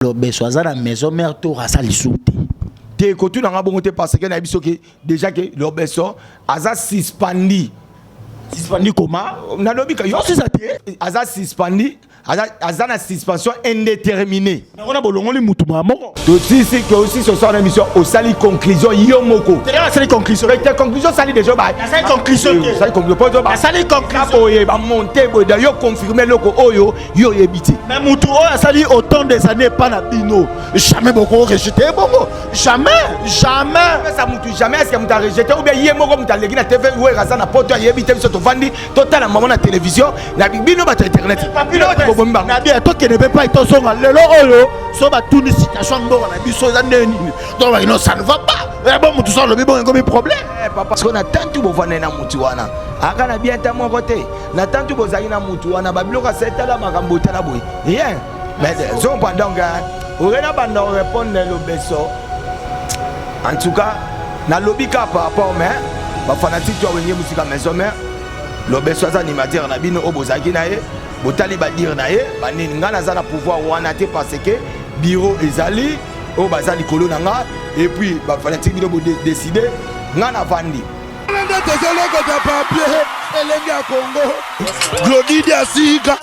Lobeso aza na maison mère to rasa lisouté. Te kotu na ngabongote parce que na biso ke déjà que Lobeso aza suspendi. Suspendi comment? Na lobika yo c'est ça te. Aza suspendi, aza na suspension indéterminée. Na ona bolongo li mutu moko. Tout ici que aussi ce soir émission au sali conclusion yo moko. C'est la sali conclusion. La conclusion sali déjà ba. La sali conclusion. Sali conclusion ba. La sali conclusion. Oye ba monter bo d'ailleurs confirmer loko oyo yo yebiti. Mais mutu oyo sali autant des années pas na bino. Jamais beaucoup rejeté bongo. Jamais. Ça mutu jamais est-ce que mutu a rejeté ou bien yé moko mutu a legi na TV ou raza na poto yebite biso to vandi total maman na télévision na bino ba internet. Na bien to ne peut pas être songa lelo oyo so ba tuni situation ngo na biso za neni. Donc ça ne va pas. Bon mutu so lobi bon comme problème. Papa parce qu'on a tant tout bovana na mutu wana. Aka na bien ta mon côté. Na tant tout bozali na mutu wana ba biloko setala makambo tala boy. Rien. Mais son pendant on a banda répondre Lobeso. En tout cas, na lobika par rapport mais ba fanatique to wenye musique maison mère. Lobeso za animateur na bino obozaki na ye. Botali ba dire na ye, ba nini ngana za na pouvoir wana te parce que bureau ezali o bazali kolo na nga et puis ba fanatique bino bo décider ngana vandi. Congo, Glody Diasiga,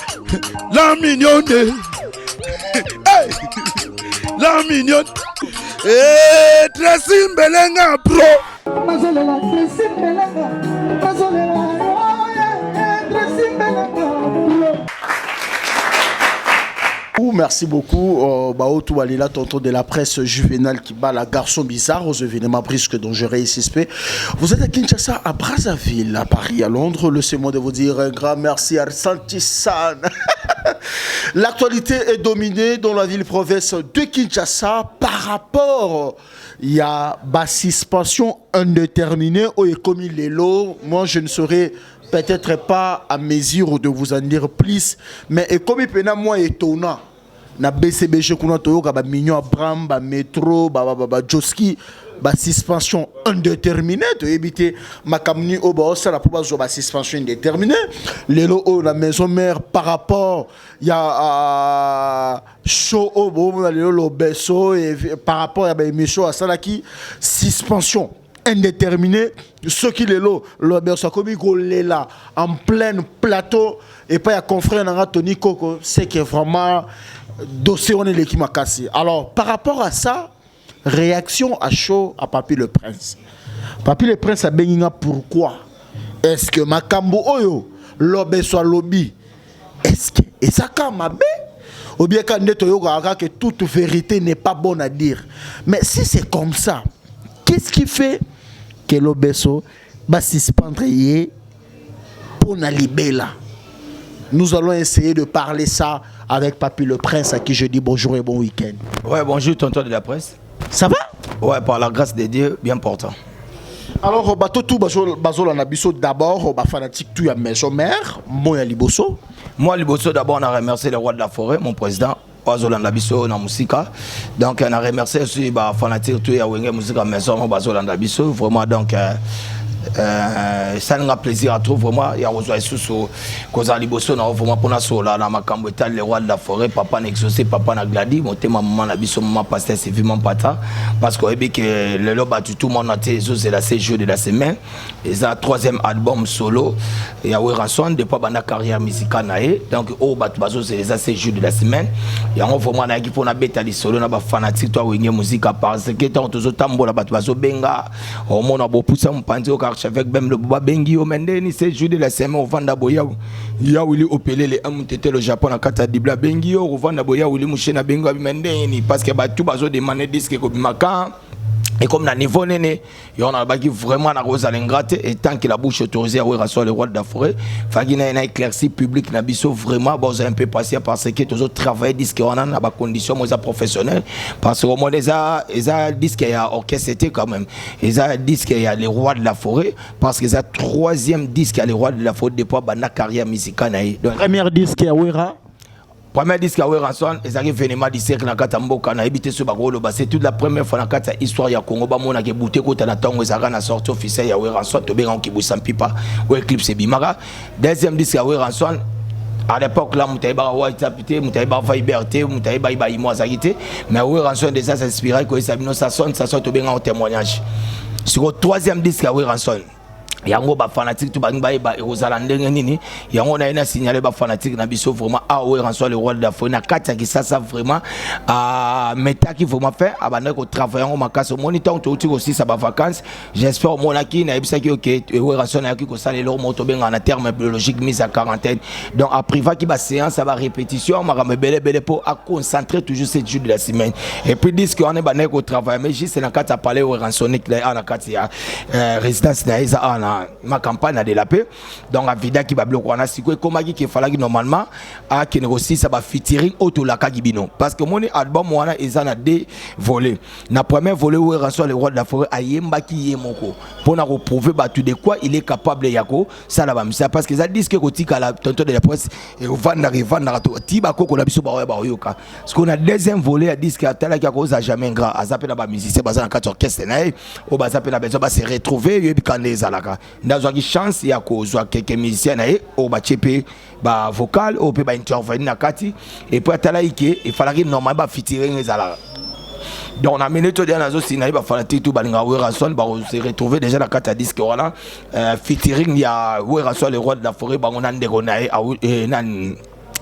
la mignonne, hey, la mignonne, et Tracy Mbelenga Pro. Merci beaucoup. Baotou Alila, tonton de la presse juvénale qui bat la garçon bizarre aux événements brisques dangereux et suspects. Vous êtes à Kinshasa, à Brazzaville, à Paris, à Londres. Laissez-moi de vous dire un grand merci à Santissan. L'actualité est dominée dans la ville-province de Kinshasa par rapport. Il y a la suspension indéterminée au commis Lelo. Moi, je ne saurais peut-être pas à mesure de vous en dire plus, mais comme il y a moins étonnant. Na BCBG kuna toyoka ba mignon Abraham ba métro ba Joski ba suspension indéterminée to éviter makamni o ba ça la pour ba suspension indéterminée lelo o la maison mère par rapport il y a show au bon lelo Lobeso et par rapport à ba émission à ça qui suspension indéterminé, ce qui est là, Lobeso comme il est là, en plein plateau, et pas y a confrère Tony Coco, c'est que vraiment, dossier on est l'équipe m'a cassé. Alors, par rapport à ça, réaction à chaud à Papi le Prince. Papi le Prince a béni pourquoi? Est-ce que Makambo Oyo, Lobeso lobby, est-ce que, et ça quand m'a bé? Ou bien quand que toute vérité n'est pas bonne à dire. Mais si c'est comme ça, qu'est-ce qui fait que Lobeso va suspendre pour na libéla? Nous allons essayer de parler ça avec Papi le Prince à qui je dis bonjour et bon week-end. Ouais, bonjour tonton de la presse. Ça va? Ouais, par la grâce de Dieu, bien portant. Alors, tout Bazol en abisso d'abord, fanatique tout à maison mère, moi Liboso. Moi Liboso d'abord on a remercié le roi de la forêt, mon président. Bazolanda biso na musika donc on a remercié aussi ba fanatique tout ya wenge musika maison Bazolanda biso vraiment donc ça nous a plaisir à trouver vraiment il y a rejoint sous cause liboso na vraiment pour na sola na makambo etal le roi de la forêt papa na exaucé papa na gladi monter maman na biso maman pasteur c'est vivement pata parce que que le loba tout le monde a été c'est la séjour de la semaine et ça troisième album solo il y a Ranson depuis banda carrière musicale naé donc au batu bazo c'est les séjour de la semaine il y a vraiment na équipe on a betali solo na ba fanatique toi wenge musique parce que tant toujours tambola batu bazo benga au monde a beau pousser mon panzi au avec même le Boba Bengi au Mendeni c'est jour de la semaine au Vanda Boya ya wili opélé les amutete le Japon na kata dibla Bengi au Vanda Boya wili mushena Bengo Mendeni parce que ba tout bazo demander disque ko bimaka et comme na niveau néné on a baki vraiment na rose alingrate et tant que la bouche autorisée à recevoir le roi de la forêt fagi na éclairci public na biso vraiment bon un peu patient parce que toujours travailler disque on a ba condition moi professionnel parce que au moins les disque il y a orchestre c'était quand même ils a disque il y a les rois de la forêt parce que ça troisième disque il y a les rois de la forêt depuis bana carrière musicale na premier disque ya Wera. Premier disque à Ranson, ils arrivent événement du siècle na Katamboka na habité sur Bagolo, c'est toute la première fois na kata histoire ya Congo ba mona ke bouté ko na tango ezaka na sortie officielle ya Ranson to benga ki busampi pa ou Eclipse Bimara. Deuxième disque à Ranson À l'époque là, Moutaïba Ouaitapité, Moutaïba Liberté, Moutaïba Ibaïmo Azagité, mais oui, Ranson déjà s'inspirait que ça sonne bien en témoignage. Sur le troisième disque, oui, Ranson. Yango ba fanatique tout bang ba Rosalande nini yango na signalé ba fanatique na biso vraiment oui Ranson le roi d'Afrique na kati ki ça vraiment meta qui vraiment fait abanda ko travailler en makasi moniteur tout aussi ça ba vacances j'espère mon aki na ebisa ki OK oui Ranson na ki ko sala le moto benga na terme biologique mise à quarantaine donc après va qui ba séance ça va répétition ma belle pour à concentrer toujours cette jour de la semaine et puis disque on est ba ko travailler mais juste na kati à parler oui Ranson na kati ya résidence na isa ma campagne de la paix donc la vida qui va bloquer on a si quoi comme qui fallait normalement à qui aussi ça va featuring auto la kagibino parce que mon album on a ils en a deux volets na premier volet où Ranson le roi de la forêt ayemba qui yemoko pour na prouver bah tout de quoi il est capable yako ça là ça parce que ça dit que kotika la tonton de la presse et vendre to tiba ko na biso ba yoka parce qu'on a deuxième volet à disque tala qui a cause jamais grand à zapper na ba musicien bazana na 4 orchestre na au ba zapper na besoin ba se retrouver yebi kaneza laka dans une chance ya kozwa quelques musiciens na au ba chepe ba vocal au pe ba intervenir na kati et puis atala ike il fallait normalement ba featuring ezala donc on a mené tout dans nazo sinaï ba fanatique tout balinga oui Ranson ba se retrouver déjà la carte à disque voilà featuring ya oui Ranson le roi de la forêt ba on a ndeko na nan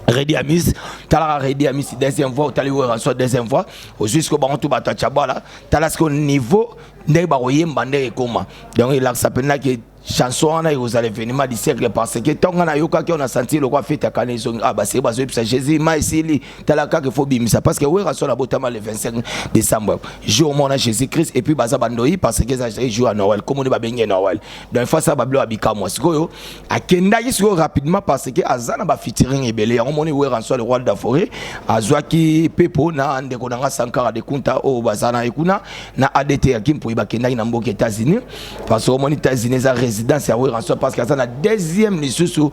Ready Amis, Tala Ready Amis deuxième fois, Tali Ranson deuxième fois, jusqu'au baron tout bata chabala, Tala ce niveau n'est pas royem bandé et comment. Donc il a s'appelle là que chanson on a aux événements du siècle parce que tant qu'on a yoka qui on a senti le roi fait à Canéson ah bah c'est pas Jésus mais ici Tala ka que faut bimisa parce que oui Ranson la botama le 25 décembre jour mon Jésus Christ et puis baza bandoi parce que ça joue à Noël comme on va baigner Noël donc fois ça bablo abika moi siko a kenda yiso rapidement parce que azana ba featuring ebele on moni oui Ranson le roi de la forêt azwaki pepo na ndeko nanga Sankara de Kunta o bazana ekuna na ADT akim pour ibakenda na mboka États-Unis parce que on moni États-Unis résidence à Ranson parce que ça la deuxième sous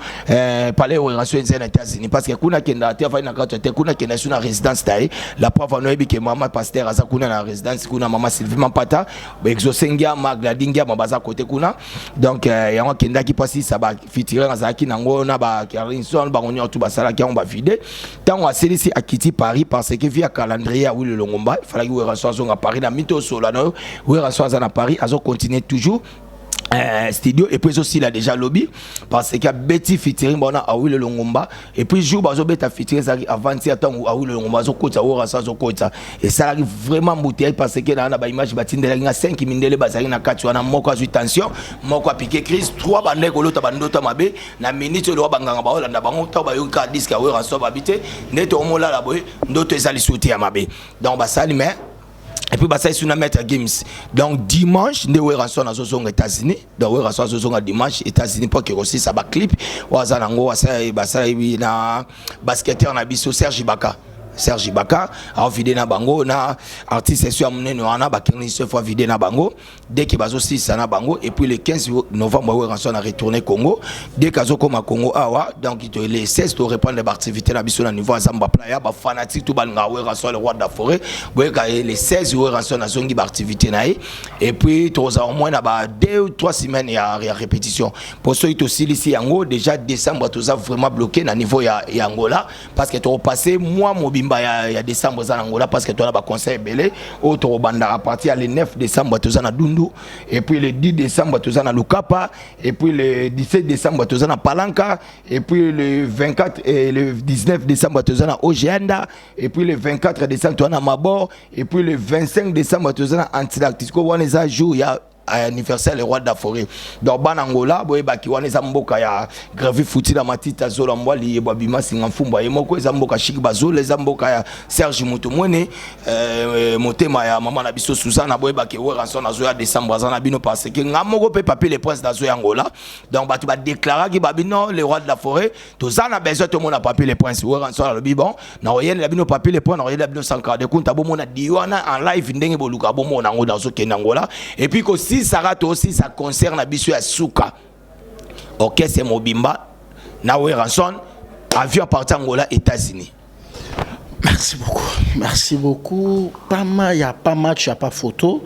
palais Ranson aux États-Unis parce que kuna kenda te fa na kato te kuna kenda sur la résidence taille la preuve no ebi que maman pasteur aza kuna na résidence kuna maman Sylvie Mampata exosengia magladingia mabaza côté kuna donc yango kenda qui passe ça ba fitirer azaki nango na ba Carinson ba onyo tout ba sala qui on ba vider tant à celui-ci a quitté Paris parce que via calendrier à le Longomba il fallait que Ranson à Paris na mito solano Ranson à Paris azo continuer toujours studio et puis aussi il a déjà lobby parce qu'il y a Betty featuring bon à le Longomba et puis jour bazo beta featuring ça avant si attend à le Longomba zo kota ou Ranson zo kota et ça arrive vraiment bouteille parce que na ba image batinde la 5 mindele bazali na kati wana moko azu tension moko a piqué crise 3 bande ko lota bandota mabe na minute lo banganga ba olanda bango ta ba yoka disque à Ranson babité neto omola la boy ndoto ezali sauter ya mabe donc ba sali mais et puis bah ça c'est une mettre games donc dimanche ne Ranson na aux États-Unis donc Ranson aux dimanche États-Unis pour que aussi ça ba clip wazanango ça ba ça na basketteur na biso Serge Ibaka a vidé na bango na artiste sur amené wana ba 15 fois vidé na bango dès que bazo 6 na bango et puis le 15 novembre Ranson a retourné Congo dès kazo comme à Congo awa donc les 16 to reprendre les activités na biso na niveau Zamba Playa ba fanatique tout balanga Ranson le roi de la forêt les 16 Ranson na zongi ba activité na et puis to za au moins na ba 2 ou 3 semaines ya répétition pour ceux qui aussi ici yango déjà décembre tout ça vraiment bloqué na niveau ya Angola parce que to passé mois mobimba ya décembre za Angola parce que tu as ba conseil belé auto banda à partir le 9 décembre tu as na Dundu et puis le 10 décembre tu as na Lukapa et puis le 17 décembre tu as na Palanca et puis le 24 et le 19 décembre tu as na Ojeanda et puis le 24 décembre tu as na Mabor et puis le 25 décembre tu as na Antilactisco waneza jour ya anniversaire le roi de la forêt donc banangola boye baki wana za mboka ya gravi futi la matita zola mbwali yebwa bima singa mfumba yemoko za mboka shiki bazole za mboka ya Serge Mutomwene motema ya mama na biso Suzana boye baki Ranson na zoya décembre za na bino parce que ngamoko pe papier les princes da zoya Angola donc batu ba déclarer ki babino le roi de la forêt to za na besoin to mona papier les princes Ranson le bibon na oyene la bino papier les points na oyene la bino Sankara de Kunta bo mona diwana en live ndenge boluka bo mona ngo dans zo Angola et puis que si ça rate aussi ça concerne Abisso à Souka ok c'est Mobimba na Ranson avion parti Angola États-Unis Merci beaucoup. Merci beaucoup. Il n'y a pas match, il n'y a pas photo.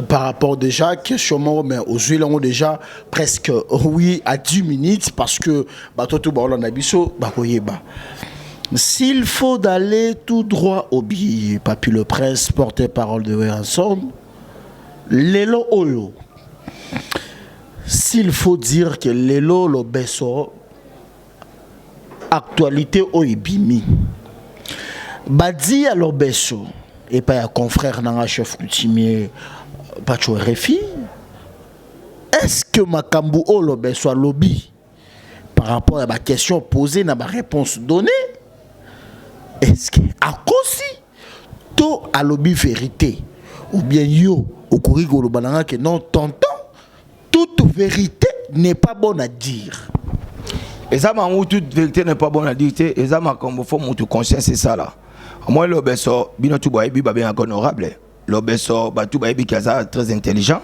Par rapport déjà, question, mais aux yeux, on déjà presque oui à 10 minutes parce que s'il faut d'aller tout droit au billet, Papy le Prince, porte-parole de Wéranson, Lelo Oyo. S'il faut dire que Lelo lo beso, actualité Oibimi. Badi à l'obeso et pas un confrère dans un chef coutumier Pacho RFI. Est-ce que Makambu o l'obeso a lobby par rapport à ma question posée dans ma réponse donnée? Est-ce que à cause to a lobby vérité ou bien yo au kurigo le banana que non tonton toute vérité n'est pas bonne à dire. Et ça m'a toute vérité n'est pas bonne à dire et ça m'a comme faut mon conscience c'est ça là. Moi l'obeso bino tu boy biba bien honorable. L'obeso ba tu boy bikaza très intelligent.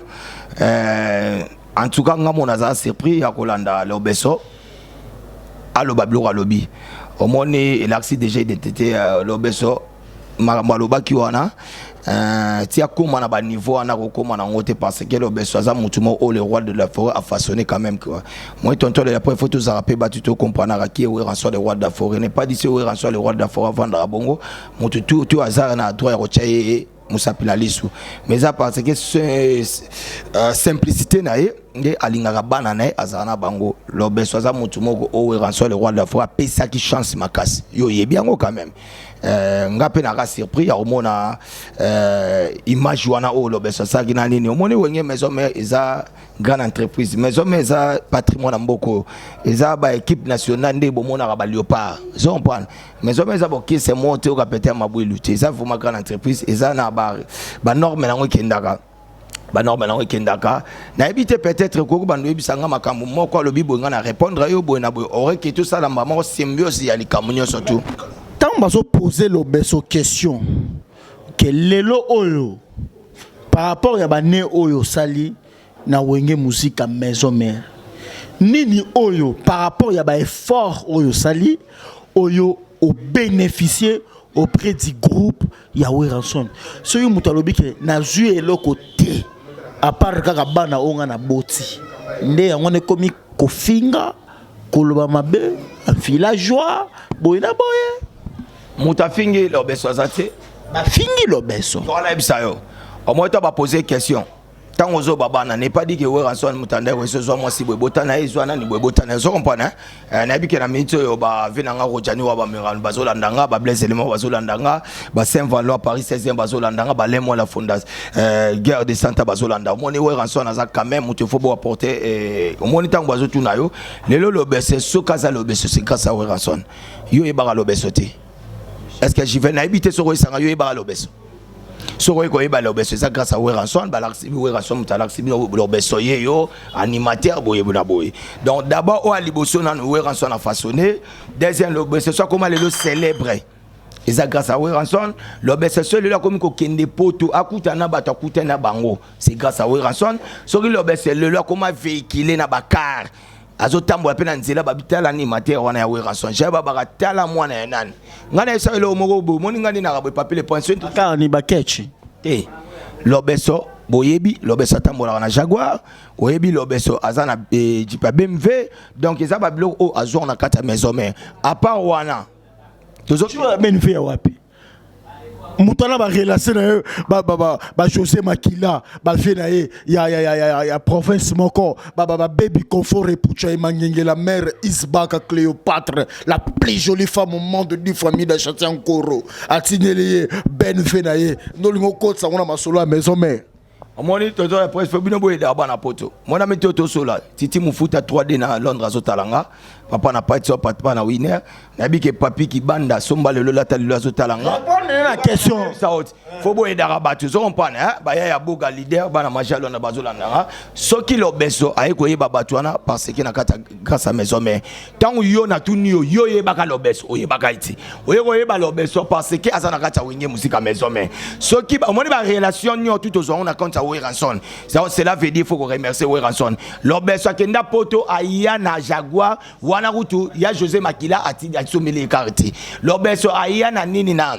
En tout cas nga mon aza surpris à Kolanda l'obeso à l'obablo à lobby. Au moins l'axe déjà identité l'obeso maloba ki wana tia comment na ba niveau ana comment na ngote parce que l'obeso aza mutumo o le roi de la forêt a façonné quand même quoi. Moi tonton la première photo ça rappelle batu to comprendre qui est Wéranson le roi de la forêt n'est pas dit c'est Wéranson le roi de la forêt vendre à bongo mutu tout hasard na droit rochaye musapila lisu mais ça parce que simplicité na ye nde alingaka bana na ye azana bango l'obeso aza mutumo o Wéranson le roi de la forêt pesa qui chance makasi yo yebi yango quand même ngape na ka surpris ya omona image wana o l'obeso ça qui na nini omoni wenge maison mère eza grande entreprise maison mère eza patrimoine mboko eza ba équipe nationale nde bomona ka ba léopard zo comprendre maison mère eza boki c'est monté au capitaine mabou lutter eza vraiment grande entreprise eza na ba norme na ngo kendaka ba norme na ngo kendaka na ebité peut-être ko ba ndebi sanga makambo moko lobi bonga na répondre yo bona boy aurait que tout ça la maman symbiose ya likamunyo surtout. Tant que poser l'obeso question que lelo oyo par rapport à bané oyo sali na wenge musique à maison mère nini oyo par rapport à ba effort oyo sali oyo au bénéficier auprès du groupe ya Wéranson so yo mutalobi que na zui eloko te à part kaka bana onga na boti nde yango ne komi kofinga koloba mabe villageois boyina boye Moutafingi l'obeso azate fingi l'obeso voilà bisayo au moins tu vas poser question tant ozo babana n'est pas dit que Wéranson mutanda weso zo moi si botana ezwana ni botana zo comprendre na biki na minute yo ba venanga rojani wa ba mirano bazolandanga ba blaise élément bazolandanga ba Saint-Valois Paris 16e bazolandanga ba lemo la fondation guerre de Santa bazolanda moni Wéranson aza quand même il faut bo apporter au moins tant bazo tuna yo lelo l'obeso sokaza l'obeso c'est grâce à Wéranson yo e bara l'obeso te. Est-ce que j'y vais n'habiter sur Wéranson yo e bara l'obeso sur l'obeso c'est grâce à Wéranson balaxibi Wéranson mutalaxibi l'obeso yo animateur boye bona boye donc d'abord au aliboso na Wéranson a façonné deuxième l'obeso soit comment le célèbre et ça grâce à Wéranson l'obeso celui là comme ko kende poto akuta na bato akuta na bango c'est grâce à Wéranson sur l'obeso le là comment véhiculer na bakar azotambola pe na nzela babitala animateur wana ya Wéranson jaba baratala mwana ya nani ngana esa le omoko bo moni ngani na rabwe papier pension ka ni bakechi te l'obeso boyebi l'obeso tambola na Jaguar oyebi l'obeso azana jipa BMW donc eza ba biloko o azor na kata maison mère à part wana tozo tu vas BMW wapi Moutana ba relation na ba José Makila ba fait na ya province moko ba baby confort et pucha mangenge la mère Isbaka Cléopâtre la plus jolie femme au monde du famille de Chatiankoro atineli ben fait na ye no lingo kotsa ngona masolo à maison mère Moni toto la presse faut bino boye d'aba na poto mona meto to sola titi mufuta 3D na Londres azotalanga papa na pas papa na winner na bike papi ki banda somba le lola tali azotalanga répondre la question ça faut boye d'araba tu comprends hein ba ya boga leader bana majalo na bazolanda soki l'obeso ay ko yeba batwana parce que na kata grâce à maison mais tant yo na tuni yo yeba ka l'obeso oyeba ka iti oyeko yeba l'obeso parce que azana kata winge musique à maison mais soki ba moni ba relation nyo tout aux on a compte Wéranson cela veut dire faut qu'on remercie Wéranson l'obeso kenda poto aya na Jaguar wana rutu ya José Makila ati ya someli karti l'obeso aya na nini na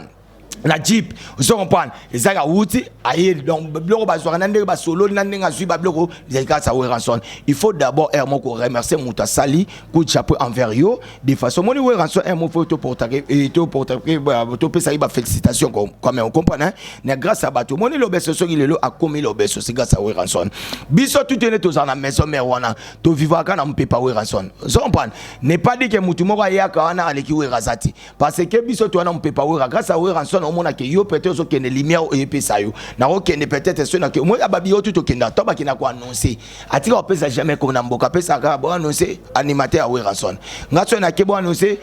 na jeep vous comprenez ezaka wuti aye donc bloko bazwa nande ba solo nande ngazui ba bloko ezaka ça ranson il faut d'abord moko remercier muta sali coup de chapeau envers yo de façon moni ranson mo faut porter et to pesa ba félicitations comme on comprend hein mais grâce à bato moni lobeso so il est a commis lobeso c'est grâce à ranson biso tout est tous en maison mère wana to vivre kana mpepa ranson vous comprenez n'est pas dit que mutu moko ayaka wana aleki razati parce que biso to wana mpepa grâce à ranson mona ke yo peut-être so kene lumière o pesa yo na ko kene peut-être so na ke moi ababi yo tout kenda to ba kina ko annoncer atika o pesa jamais ko na mboka pesa ka bo annoncer animateur a ranson ngaso na ke bo annoncer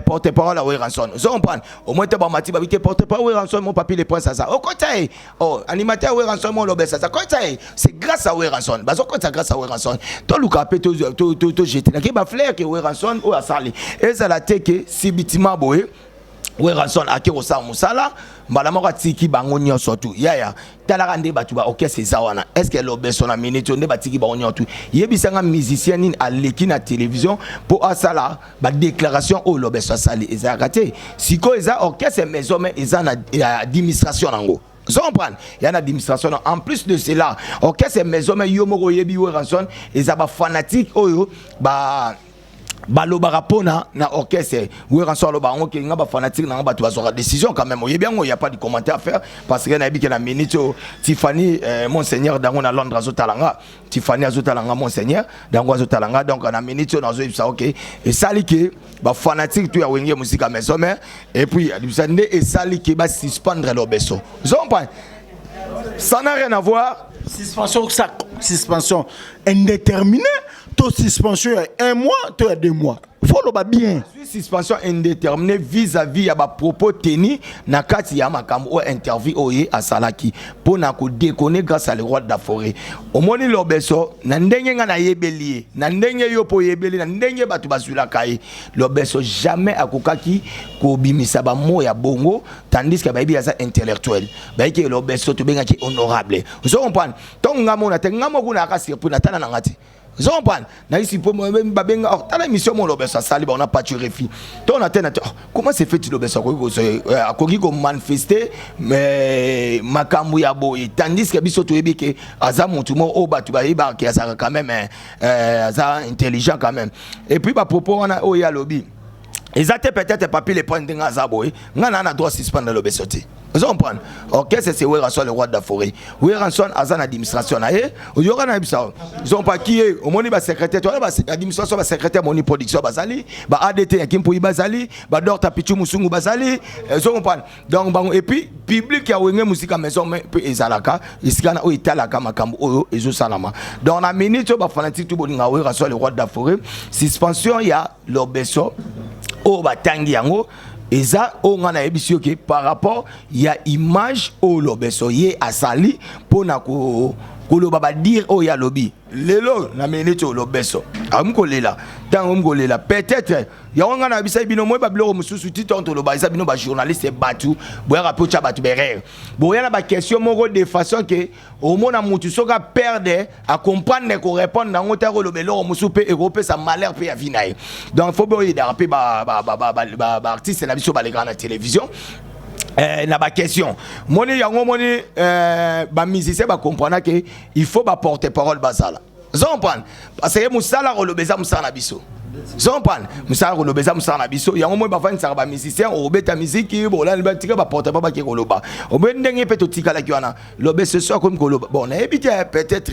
porte-parole a ranson so comprendre au moins to ba mati ba bité porte-parole ranson mon papier les points ça au côté oh animateur a ranson mon lobesa ça côté c'est grâce à ranson ba so côté grâce à ranson to luka pe to jeter na ke ba fleur ke ranson o asali et ça la te ke sibitima boye ranson akiro sa musala mbala moko tiki bango nyonso tu yaya talaka nde batu ba OK c'est ça wana est-ce que lobeso na minute nde batiki bango nyonso tu yebisanga musicien ni aleki na télévision pour asala ba déclaration au lobeso sali ezakate siko eza OK c'est maison mais eza na administration nango. Vous comprenez? Il y a une administration. En plus de cela, OK c'est maison mais yo moko yebi ranson ezaba fanatique oyo ba baloba rapona na orchestre oui rançon loba on ki ngaba fanatique na ngaba tu bazora décision quand même il y a pas de commentaire à faire parce que na bi que la minute Tiffany monseigneur dango na Londres azotalanga Tiffany azotalanga monseigneur dango azotalanga donc na minute na zo ça OK et sali que ba fanatique tu ya wenge musique à maison mais et puis ça ne et sali que ba suspendre l'obeso vous comprenez ça n'a rien à voir suspension indéterminée. Toute suspension un mois, tu as 2 mois. Faut le bien. Suspension indéterminée vis-à-vis à ba propos tenus na kati ya makambo ou interview oye à Salaki pour na ko déconner grâce à le roi de la forêt. Au moni lobeso na ndenge nga na yebeli na ndenge yo po yebeli na ndenge batu basula kai lobeso jamais akokaki ko bimisa ba mo ya bongo tandis que ba yebi ya intellectuel. Ba ke lobeso to benga ki honorable. Vous comprenez? Donc ngamo na te ngamo kuna akasi pour na tana na ngati. Vous comprenez? Na ici pour moi même babenga oh tala mission mon lobeso sali ba on a pas tué fi. Donc na tena comment c'est fait lobeso ko akoki ko manifester mais makambu ya boy tandis que biso to yebi ke aza mutu mo o batu ba yeba ke aza quand même aza intelligent quand même. Et puis ba propos on a o ya lobby. Ils étaient peut-être papier les points de Ngazaboy. Ngana na droit suspendre le besoti. Vous comprenez? OK, c'est Ranson le roi de la forêt. Ranson azan administration na ye. Oyo kana bisa. Ils ont pas qui est au moni ba secrétaire, toi ba administration ba secrétaire moni production bazali, ba ADT yakimpo bazali, ba Dr Pichu Musungu bazali. Vous comprenez? Donc bango et puis public ya wenge musique à maison mais peu ezalaka, isikana o italaka makambo oyo ezo salama. Donc na minute ba fanatique tout boninga Ranson le roi de la forêt. Suspension ya l'obeso o batangi yango eza o ngana ebisio ke par rapport ya image o lobeso ye asali pona ko loba ba dire o ya lobi lelo na minute o lobeso amkolela tango mkolela peut-être ya ngana bisa bino mo ba bloko mususu titonto loba isa bino ba journaliste batu boya rapocha batu berere boya na ba question moko de façon que au mona mutu soka perdre à comprendre ko répondre dans ngota ko lobelo musu pe européen sa malheur pe ya vinaye donc faut boya d'arper ba artiste na biso ba les grandes télévision na ba question moni yango moni ba musicien ba comprendre que il faut ba porter parole basala zompane parce que musala ko lobeza musala biso zompane musala ko lobeza musala biso yango moi ba vanisa ba musicien o beta musique bola ba tika ba porter pas ba ki ko loba o ben ndenge pe to tika la ki wana lobe ce soir comme ko loba bon na ebité peut-être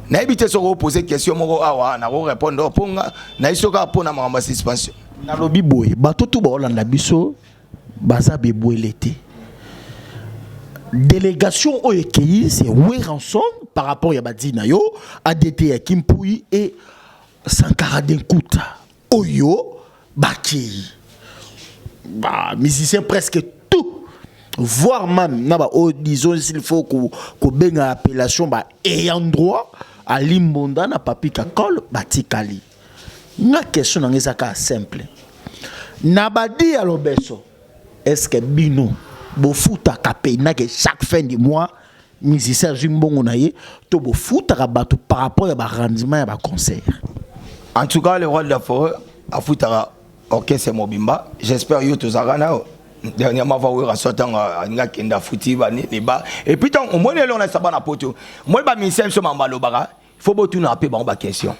na ebité so ko poser question moko awa na ko répondre ponga na isoka pona mama suspension na lobi boy bato tout ba olanda biso baza beboelete délégation au EKI c'est Ranson par rapport à Badina yo ADT à Kimpui et Sankara Denkuta Oyo Baki bah musicien presque tout voire même naba disons s'il faut qu'on benga appellation bah ayant droit à limbonda na papi kakol batikali na question na ngezaka simple nabadi à l'obeso est-ce que bino bofuta kapé na que chaque fin du mois musicien jimbongo na ye to bofuta rabato par rapport à ba rendement à ba concert. En tout cas le roi de la forêt a futara orchestre mobimba j'espère yo to zagana dernièrement va ouvrir sortant nga kenda futi ba ni ba et puis tant au moins on a sabana poto moi ba ministère so mamba lobara faut botu na pe ba question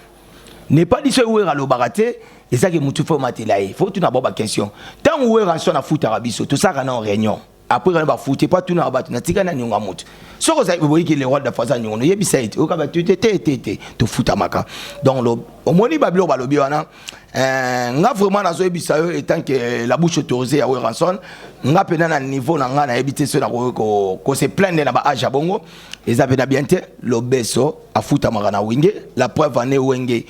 n'est pas dit ouvrir à l'obaraté et ça que mutu faut matelaï faut tu na ba question tant ouvrir sur na futa rabiso tout ça en réunion après on va foutre pas tout na ba na tika na nyonga mutu so ko ça vous voyez que les rois de faza nyongo yebisa ite o ka ba tu te futa maka donc au moins ba bilo ba lobi wana nga vraiment na zo yebisa yo étant que la bouche autorisée à Ranson nga pena na niveau na nga na ebité so na ko se plaindre na ba aja bongo et avez bien l'obeso a futa maka na winge la preuve en est wenge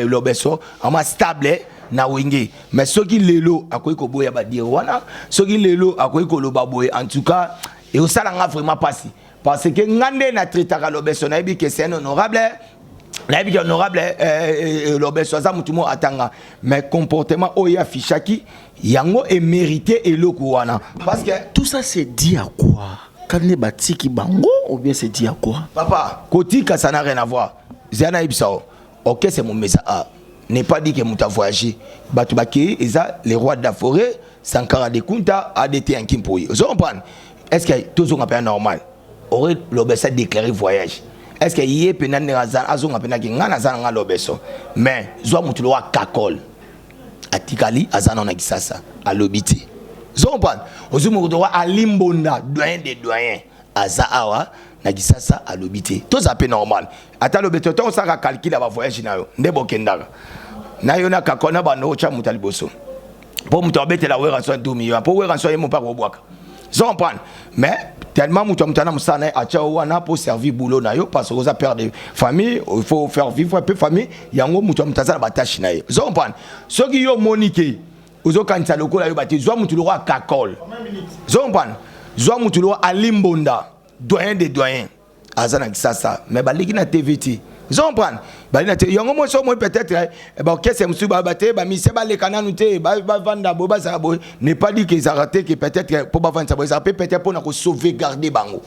l'obeso ama stable na winge mais ce qui lelo akoyi ko boya ba dire wana ce qui lelo akoyi ko loba boye en tout cas et au sala nga vraiment passé parce que ngande na traitaka l'obeso na ebi que c'est honorable na ebi que honorable l'obeso za mutumo atanga mais comportement oya fichaki yango est mérité et loko wana parce que tout ça c'est dit à quoi quand les batiki bango ou bien c'est dit à quoi papa kotika ça n'a rien à voir zana ibsao OK c'est mon message n'est pas dit que muta voyager batubaki eza les rois de la forêt Sankara de Kunta a été en Kimpoui vous comprenez est-ce que tout ça est normal aurait l'obesa déclaré voyage est-ce que yé penan razan azonga penaki ngana zanga l'obeso mais zo mutulo wa kakol atikali azana na kisasa a lobiti vous comprenez ozumu ko wa alimbonda doyen des doyens azaawa na kisasa a lobiti tout ça est normal ata lobeto to ça ka calculer ba voyage na yo ndebo kendaka na yo na kakona ba no cha mutaliboso pour mutobete la wera so 2 millions pour wera so yemo pa ko boaka vous comprenez mais tellement mutamtana musana acha wana pour servir boulot na yo parce que vous a père de famille il faut faire vivre un peu famille yango mutamtana ba tâche na yo vous comprenez ce qui yo monique ozo kanisa lokola yo bati zo mutulo wa kakol vous comprenez zo mutulo alimbonda doyen des doyens azana kisasa mais baliki na TVT vous comprenez balina te yango mo so mo peut-être ba kese musu ba baté ba mi se ba le kananu te ba vanda bo ba ça n'est pas dit qu'ils ont raté que peut-être pour ba vendre ça peut-être pour na ko sauvegarder bango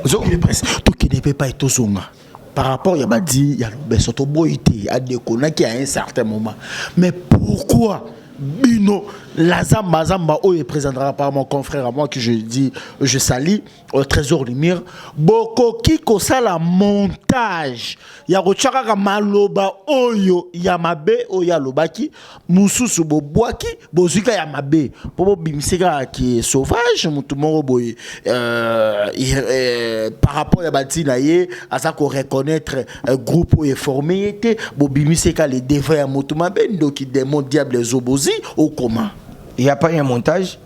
tout qui ne peut pas être zonga par rapport il y a dit il y a le soto boité à déconner qui à un certain moment mais pourquoi Bino la zamba où il présentera par mon confrère à moi que je dis je salue au trésor lumière boko kiko sala montage ya rochaka maloba oyo ya mabe oya lobaki mususu boboaki bozuka ya mabe pobo bimiseka qui est sauvage mutumoro boy par rapport à batina ye à ça qu'on reconnaître un groupe est formé était bobimiseka les devants ya mutumabe ndo qui démon diable zobozi ou comment il n'y a pas un montage.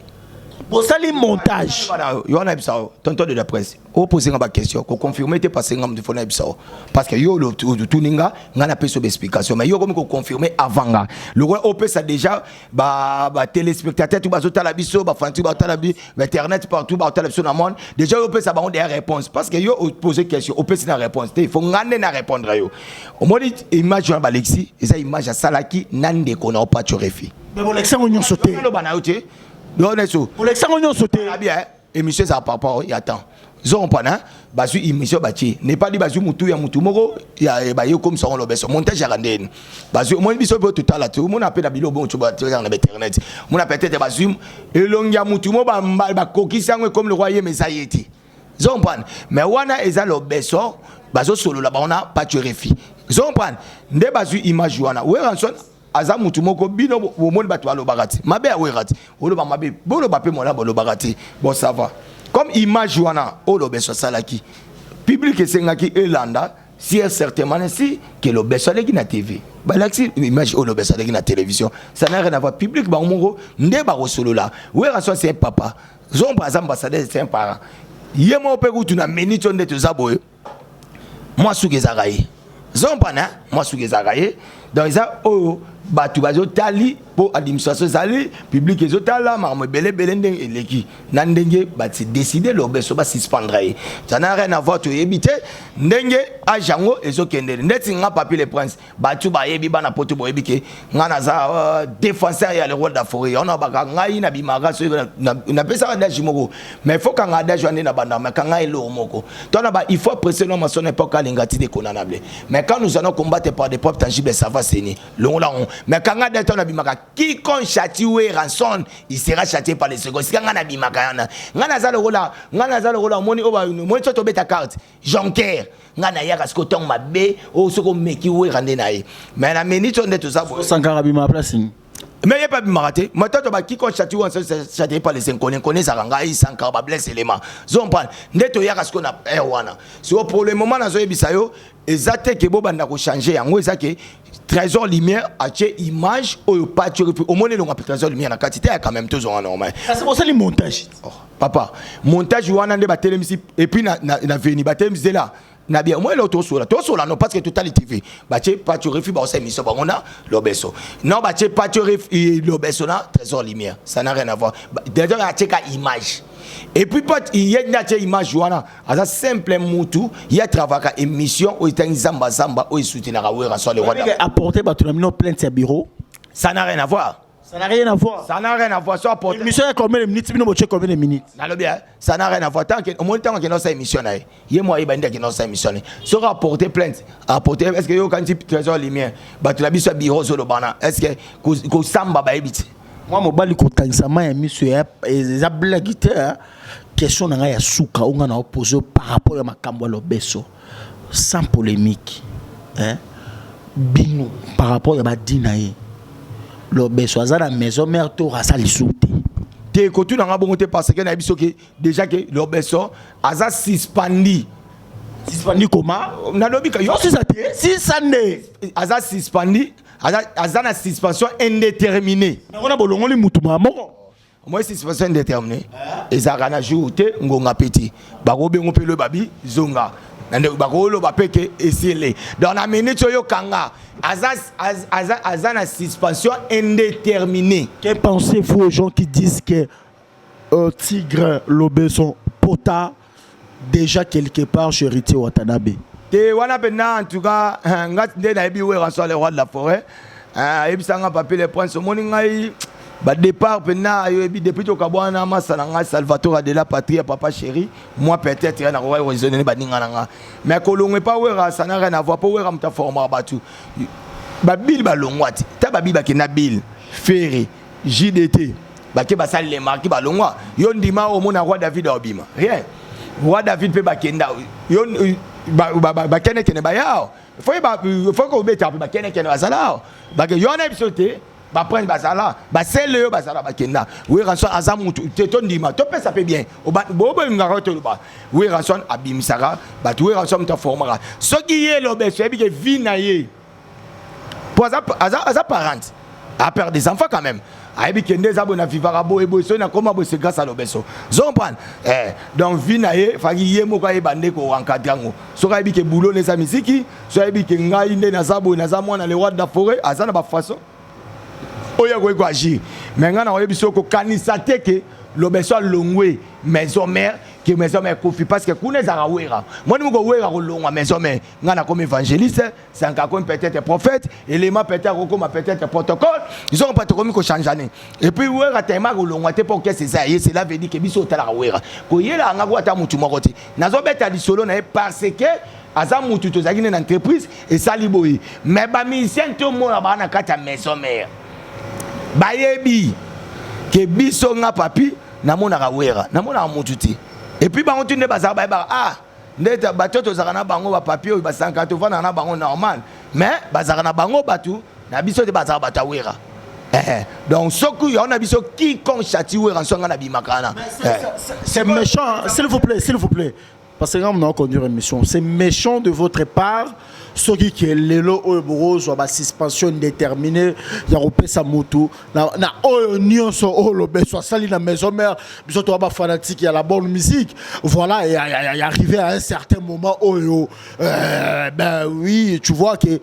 Bon, ça les montage. Il y a un tonton de la presse. Vous posez une question. Vous confirmez que parce que yo le tout ninga, on a pas de explication. Mais yo comme vous confirmez avant. Le roi OP ça déjà ba téléspectateurs tout bazo talabiso, ba fanti ba talabi, internet partout ba talabiso dans monde. Déjà OP ça ba on des réponses parce que yo poser question, OP c'est une réponse. Il faut ngane na répondre yo. Au moins image Jean Alexis, et ça image à Salaki nande qu'on a pas turefi. Mais bon l'exemple on y sauté. Pour l'exemple on y sauté. Bien, émission ça par rapport il attend. Zon pana basu émission bati n'est pas dit basu mutu ya mutu moko ya ba yo comme ça on le beso montage randen basu mon biso tout à la tout mon appelle bilo bon tu ba sur internet mon appelle peut-être basu elongia mutu mo ba kokisa comme le royaume mesayeti zon pana mais wana eza le beso baso solo là ba on a pas tuerefi zon pana nde basu image wana we ranson aza mutu moko bino bomoni bato alo bagati mabe ya werati olo ba mabe bolo ba pe mona bolo bagati bon ça va comme image wana olo beso salaki public esengaki elanda si certainement si que le beso leki na TV ba laxi image olo beso leki na télévision ça n'a rien à voir public ba mongo nde ba solo là wera so c'est papa zon par exemple ambassadeur c'est un parent yemo pe kutu na minute onde to zaboye moi sugezaraye zon pana moi sugezaraye donc ça oh batu bazo tali pour administration zali public ezotala marmo belé ndenge eleki na ndenge bati décider lo beso ba suspendre ça n'a rien à voir to éviter ndenge ajango ezokende ndeti nga papier le prince batu ba yebi bana poto bo yebike nga na za défenseur ya le roi de la forêt on a ba ngai na bimara so na pesa da jimoko mais faut ka ngada joindre na banda mais ka ngai lo moko to na ba il faut presser non son époque alingati de condamnable mais quand nous allons combattre par des preuves tangibles ça va c'est ni long mais quand ngada to na bimaka quiconque châtie rançon, il sera châtié par les seconds. Si ngana bimakana, ngana za le rola, moni to beta carte. Jonker, ngana ya kasko tong mabe, o soko meki we rande nae. Mais la minute on est tout ça. Sankara bima place. Mais il n'y a pas de maraté. Maintenant, qui compte châtier châtier par les inconnus, connaît ça, il s'en carbe blesse élément. Zon prend, net au yakas qu'on a erwana. So pour le moment, dans ce bisayo, exact que Boba n'a pas changé. En gros, que trésor lumière a tué image au pas au moins on a trésor lumière la quantité a quand même toujours en normal. C'est pour ça le montage. Papa, montage ou on a des batailles et puis na venu bataille là. Na bien moi l'auto sur la non parce que totalité TV bache pas tu refus ba émission ba on a l'obeso non bache pas tu refus l'obeso na trésor lumière ça n'a rien à voir déjà à checker image et puis pas il y a une image wana asa simple mutu il y a travail émission au état zamba au soutenir à wera sur le roi apporter ba tu non plainte bureau ça n'a rien à voir. Ça n'a rien à voir. Ça n'a rien à voir. Ça apporte. L'émission est combien de minutes? Combien de minutes? Ça n'a rien à voir. Tant que au moins tant que nous sommes émissionnés, il y a moi il bande qui nous sommes émissionnés. Ça rapporter plainte, apporter. Est-ce que yo quand tu trésor lumière, bah tu l'as mis sur bureau sur le bana. Est-ce que ko samba ba ebiti? Moi mo bali ko kansama ya monsieur et blague question na ya suka on a opposé par rapport à makambo lobeso sans polémique. Hein? Bino par rapport à dinaye. L'obeso à la maison mère to rasa lisouté te kotu na ngabongote parce que na biso que déjà que l'obeso aza suspendi comment na lobi ka yo si ça né aza suspendi aza na suspension indéterminée na ona bolongo li mutu moko moi suspension indéterminée ezaka na jour te ngonga petit bakobengo pe le babi zonga nande bakolo bapeke esile dans la minute yo kanga aza na suspension indéterminée. Que pensez-vous aux gens qui disent que Tigre Lobeson Pota déjà quelque part chez Riti Watanabe? Te wana pena en tout cas ngat nde na ebi we ranso le roi de la forêt ebisanga papier les points so moni ngai ba départ pena yo ebi depuis to kabwana masala nga Salvatore de la patrie papa chéri moi peut-être na ko raisonner ba ninga nga mais kolongwe pa wera ça n'a rien à voir pa wera mta former batu ba bil ba longwati ta ba biba ke na bil ferré JDT ba ke ba sal les marques ba longwa yo ndima o mona roi David obima rien roi David pe ba kenda yo ba kene ba yao faut ko beta ba kene bazala ba ke yo na episote ba prendre bazala ba sel bazala ba kenda oui rançon azamu te ton dima to pe ça peut bien o ba bo ngaro to ba oui rançon abimisara ba oui rançon ta formera ce qui est l'obéso bi ke vinaye pour aza parent a perdre des enfants quand même aibi kende za bona vivara bo ebo so na koma bo c'est grâce à l'obeso zompan donc vinaye faki ye mo ka e bande ko encadrango so ka aibi ke boulot les amiziki so aibi ke ngai nde na zabo na za mwana le roi de la forêt azana ba façon oya ko agir mais ngana oyebi so ko kanisa te ke l'obeso longwe maison mère que maison mère kofi parce que kuna za wera moi ni ko wera ko longwa maison mère ngana comme évangéliste c'est un comme peut-être prophète élément peut-être comme peut-être protocole ils ont pas comme ko changer et puis wera tellement ko longwa te pour que c'est ça et cela veut dire que biso tala wera ko yela nga ko ata mutu moko te nazo beta di solo na parce que aza mutu to zakine na entreprise et ça liboyi mais ba musicien to mo na ba na kata maison mère bayebi ke biso nga papi na mona wera na mona mutu te et puis bango tunde bazaba ba ndeta batoto zakana bango ba papier ba 180 na bango normal mais bazaka na bango batu na biso te bazaba batawera donc soku yo na biso qui kon chati wera nsonga na bimakana c'est méchant s'il vous plaît parce que on a conduire une mission c'est méchant de votre part ce qui est lelo oeboro so ba suspension indéterminée ya kopesa moto na nyonso o lobeso sali na maison mère biso to ba fanatique ya la bonne musique voilà et arrivé à un certain moment ben oui tu vois que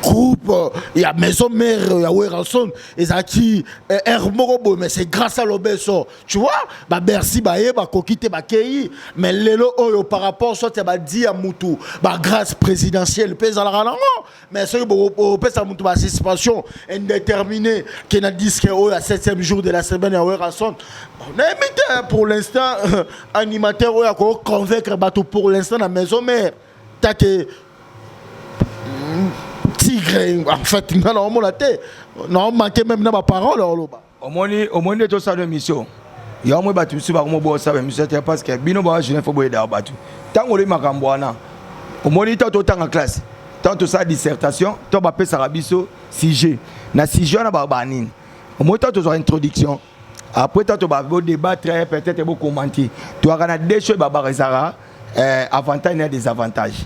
groupe il y a maison mère il y a Weranson et ça qui Hermorobo mais c'est grâce à l'obeso tu vois bah merci bah kokite bah kei mais lelo oyo par rapport soit bah dit à mutu bah grâce présidentielle pèse à la rango mais ce que pèse à mutu bah suspension indéterminée qui n'a dit que au 7e jour de la semaine à Weranson on a invité pour l'instant animateur oyo ko convaincre bateau pour l'instant la maison mère t'as que Tigre En fait, non, manqué même dans ma parole. Au moins, tout ça de mission. Il y a un peu de choses qui sont mission parce que bino ba je ne faut pas aider à battre. Tant que les macambouana, au moins il tout temps en classe. Tant que ça dissertation, tu vas passer ça biso 6G. Na 6G on a ba banine. Au moins tu as introduction. Après tu vas débattre peut-être beaucoup commenter. Tu as des choses ba bazara avantages et désavantages.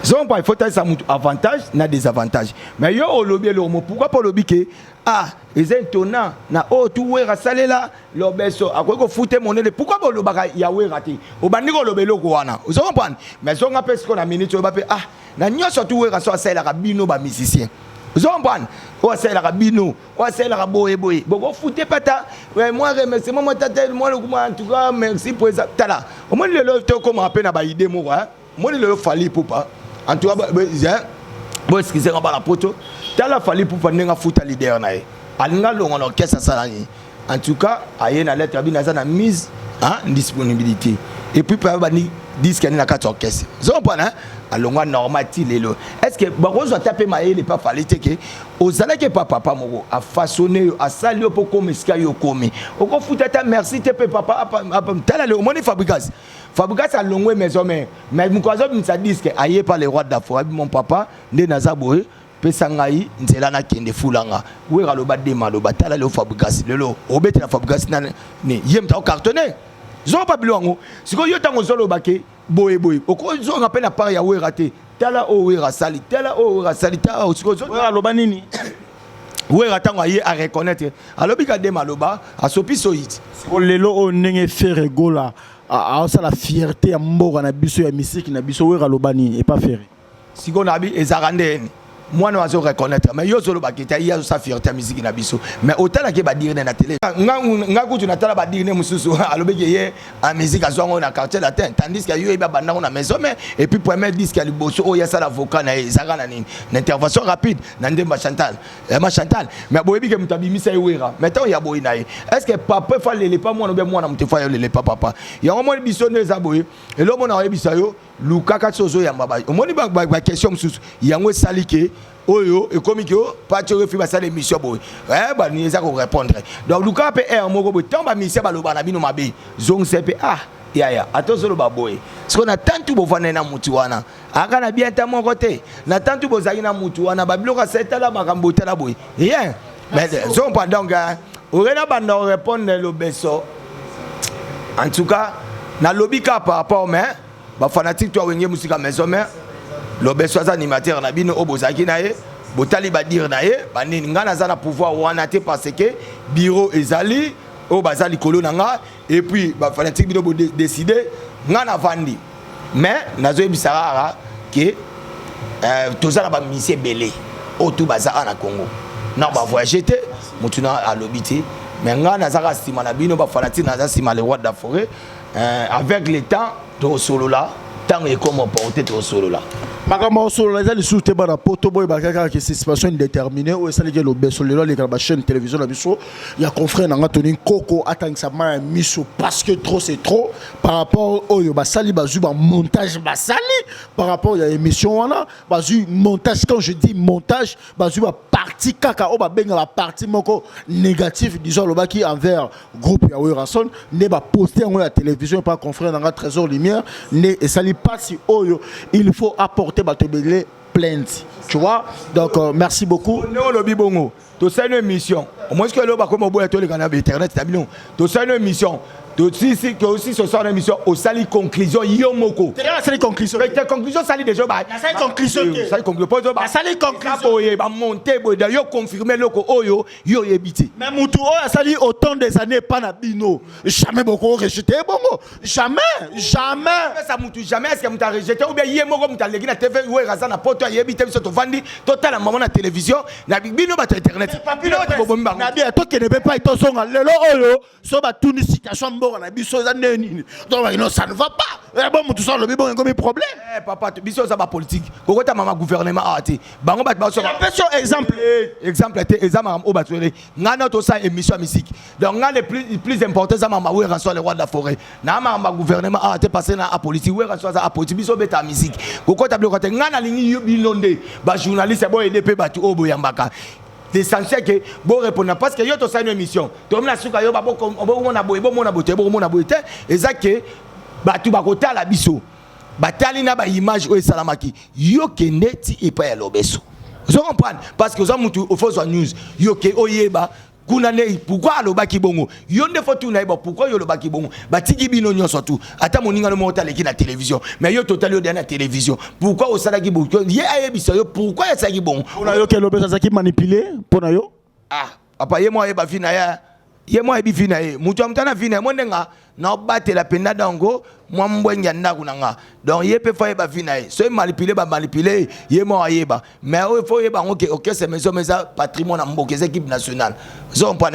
Donc il faut ça avantage na désavantage. Mais yo au lobby le pourquoi pas lobby que ils étonnant na tout wera salé là lobeso akoko fouter monnaie pourquoi pas le baka ya wera ti o bandiko lobelo ko wana vous comprenez mais on appelle ce qu'on a minute on va na nyoso tout wera so sala ka bino ba musicien vous comprenez o sala ka bino o sala ka boye boko fouter pata moi remercie moi tata moi en tout cas merci pour ça tala au moins le to comme appelle na ba idée mo moi le fali pour pas en tout cas bon excusez moi la poto tala fali pour pas n'enga futa leader na e alinga longo na orchestre salani en tout cas aye na lettre abi na mise en disponibilité et puis pas bani disque na quatre orchestre zo pas alonga normati lelo est-ce que barozo taper maye les pas fali teke ozala ke papa moko a façonner a sali pour comme eska yo komi oko futa ta merci te papa tala le moni Fabrikas a longué maison mais mukazo misa disque aye par les rois d'Afrique mon papa de nazaboé pesangai nzela na kende fulanga wera lo badema lo batala le Fabrikas lelo obete na Fabrikas na ni yem ta cartonné zo pa bilongo siko yo tango zolo bake boye oko zo ngape na par ya wera te tala o wera sali tala o wera sali ta o siko zo wera lo banini wera tango aye a reconnaître alobika de maloba a sopi soit siko lelo o nenge faire gola a ça la fierté à mboka na biso ya musique na biso wera lobani et pas ferré siko na bi ezarande moi non je reconnaître mais yo solo bakita ya sa fierté à musique na biso mais autant la ke ba dire na télé nga kutu na tala ba dire ne mususu alobeke ye en musique azongo na quartier latin tandis que yo ba banda na maison mais et puis premier disque à liboso o ya ça la vocal na ezaka na nini intervention rapide na ndemba Chantal mais boyebi ke mutabimisa wera maintenant ya boyi na est-ce que papa fa lele pas moi no be moi na mutefa lele pas papa ya mo biso ne za boyi et lo mo na yebisa yo luka katsozo ya mbaba o moni ba question mususu yango salike oyo et comme que pas tu refus ça l'émission boy bah ni ça qu'on répondre donc luka pe moko boy tant ba mission ba lo bana bino mabe zong sepe ya attention lo ba boy ce qu'on a tant tout bo vana na mutu wana aka na bien ta mon côté na tant tout bo zaki na mutu wana ba bilo ka seta la makambo tela boy rien mais zong pas donc orena banda répondre le beso en tout cas na lobika par rapport mais ba fanatique toi wenge musique maison mais le besoin animateur na bino obozaki na ye botali ba dire na ye banini ngana za na pouvoir wana te parce que bureau ezali o bazali kolo nanga et puis ba fanatique bino bo décider ngana vandi mais nazo bisara que tozala ba mission belé o tout bazara na Congo na ba voyager te mutuna à l'obité mais ngana za ka sima na bino ba fanatique na za sima les rois de la forêt avec le temps to solo là tant et comment porter to solo là makambo solo les ali soute bana poto boy bakaka que c'est situation indéterminée ou ça les le beso le les ba chaîne télévision la biso ya confrère na Tony Koko atangisa ma miso parce que trop c'est trop par rapport au ba sali bazu ba montage ba sali par rapport à émission wana bazu montage quand je dis montage bazu ba partie kaka o ba benga ba partie moko négatif disons le baki envers groupe ya Werason ne ba poster en la télévision par confrère na Trésor Lumière ne et sali pas si oyo il faut apporter batobelé plainte tu vois donc merci beaucoup no lobi bongo to c'est une émission au moins que lo ba comme boya to le canal internet tabilon to c'est une émission to si que aussi ce soir émission au sali conclusion yomoko sali conclusion mais conclusion sali déjà ba sali conclusion sali conclusion ba sali conclusion boye ba monter boye d'ailleurs confirmer loko oyo yo yebiti mais mutu oyo sali autant des années pas na bino jamais beaucoup rejeté bongo jamais ça mutu jamais est-ce que muta rejeté ou bien yemoko muta legi na TV ou raza na poto yebiti biso to vandi total maman na télévision na bino ba internet na bien to que ne peut pas être songa lelo oyo so ba tuni situation mbo na biso za neni. Donc ça ne va pas. Bon tout ça le bon comme problème. Papa biso ça ba politique. Kokota mama gouvernement ati. Bango ba so exemple était exemple au batwele. Ngana to ça émission musique. Donc ngana le plus important ça mama we rançon les rois de la forêt. Na mama gouvernement ati passer na politique we rançon ça politique biso beta musique. Kokota blo kote ngana lingi bilonde ba journaliste bo EDP batu obo yambaka. L'essentiel que bon répondre parce que yo to ça une émission. To mna suka yo ba bo mona bote et ça que batu ba kota la biso. Batali na ba image o salamaki. Yo kende ti e pa ya lobeso. Vous comprenez parce que ça mutu au faux news yo ke oyeba kunane pourquoi alobaki bongo yo nde faut tout na ba pourquoi yo lobaki bongo batiki bino nyonso tout ata moninga no mota leki na télévision mais yo total yo de na télévision pourquoi au salaki bongo ye ayebisa yo pourquoi ya salaki bongo on yo ke lobeso zaki manipuler pona yo apa ye mo ayeba fina ya ye mo ayebi fina ye mutu amtana fina mo ndenga na batela penda dango moi mbwenga ndaku nanga donc ye pe fa ba fina ye so manipuler ye mo ayeba mais il faut yeba OK c'est maison mais ça patrimoine na mboka équipe nationale so on prend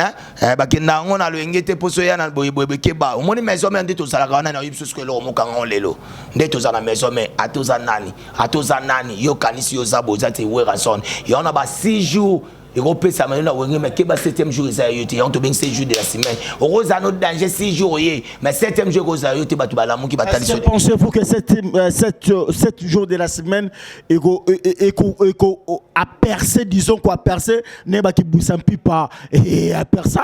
ba kenda ngona lo ngete poso ya na boyeboye keba omoni maison mais ndito sala kana na yipso que lo mokanga lelo ndito za na maison mais atoza nani yo kanisi yo zabo zate we rason yo na ba 6 jours Européen ça m'a dit mais quel 7e jour ça y était on te bien 6 jours de la semaine rose à notre danger 6 jours mais 7e jour rose y était batu balamu qui batali sur pensez-vous que 7 jours de la semaine a percé disons quoi percé ne ba ki busampi pas et a percé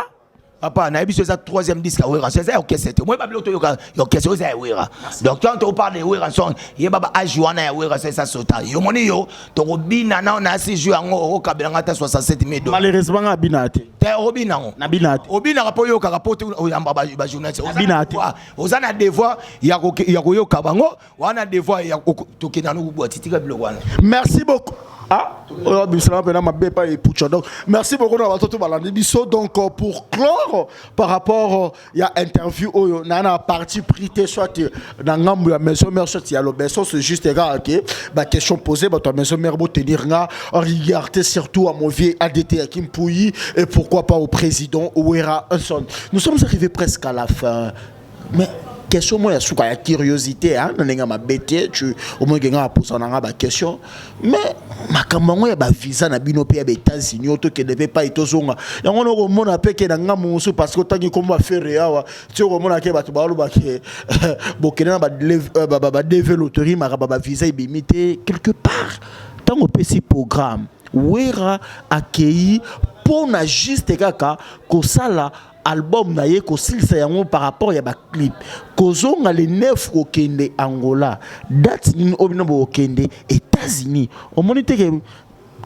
papa na ebiso ça 3e disque à Wera c'est OK c'est moi pas bloto yo question ça Wera donc quand on parle de Wera son ye baba ajuana ya Wera c'est ça sota yo moni yo to robina na on a 6 jours ngo kabelanga ta 67 000 malheureusement abinate te robina ngo na binate obina rapo yo ka rapote yamba ba journaliste binate ozana devoir ya ko yo kabango wana devoir ya to kena no buati tika biloko wana merci beaucoup. Donc, merci beaucoup donc pour clore par rapport à l'interview on a parti prité soit dans la maison mère soit il y a le besoin c'est juste OK la question posée ta maison mère beau tenir regarder surtout à mon vieux ADT à Kimpouyi et pourquoi pas au président Wera Unson. Nous sommes arrivés presque à la fin mais question moi ya curiosité hein ndenge ma bête tu au moins nga poser na ba question mais makambo ya ba visa na bino pe ya États-Unis auto que devait pas itozonga yango no mona pe ke na ngamu parce que tangi comme va faire yawa tu ko mona ke ba to ba lo ba ke bokena ba développer ba visa ibimité quelque part tant au PC programme Wera accueilli pour na juste kaka ko sala album na ye ko silsa yango par rapport ya ba clip kozonga le 9 ko kende Angola date ni obino bo kende États-Unis o monite ke